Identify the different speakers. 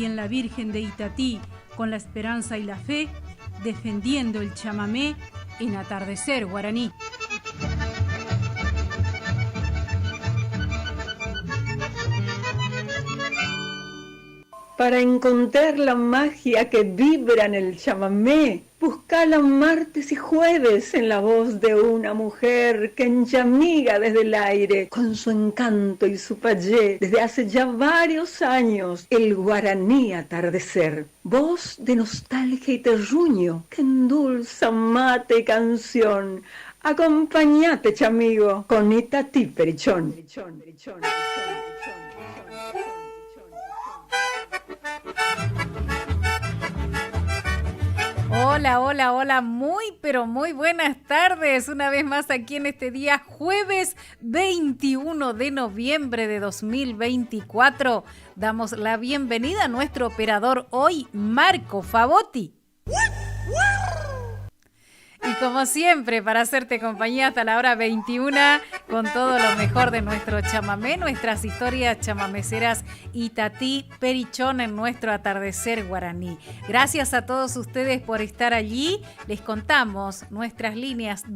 Speaker 1: y en la Virgen de Itatí, con la esperanza y la fe, defendiendo el chamamé en Atardecer Guaraní.
Speaker 2: Para encontrar la magia que vibra en el chamamé, buscala martes y jueves en la voz de una mujer que enchamiga desde el aire con su encanto y su payé desde hace ya varios años el guaraní atardecer. Voz de nostalgia y terruño que endulza mate y canción. Acompañate, chamigo, con Itatí Perichón.
Speaker 3: Hola, hola, hola, muy pero muy buenas tardes. Una vez más aquí en este día jueves 21 de noviembre de 2024. Damos la bienvenida a nuestro operador hoy, Marco Favotti. Y como siempre, para hacerte compañía hasta la hora 21, con todo lo mejor de nuestro chamamé, nuestras historias chamameceras Itatí Perichón en nuestro atardecer guaraní. Gracias a todos ustedes por estar allí. Les contamos nuestras líneas de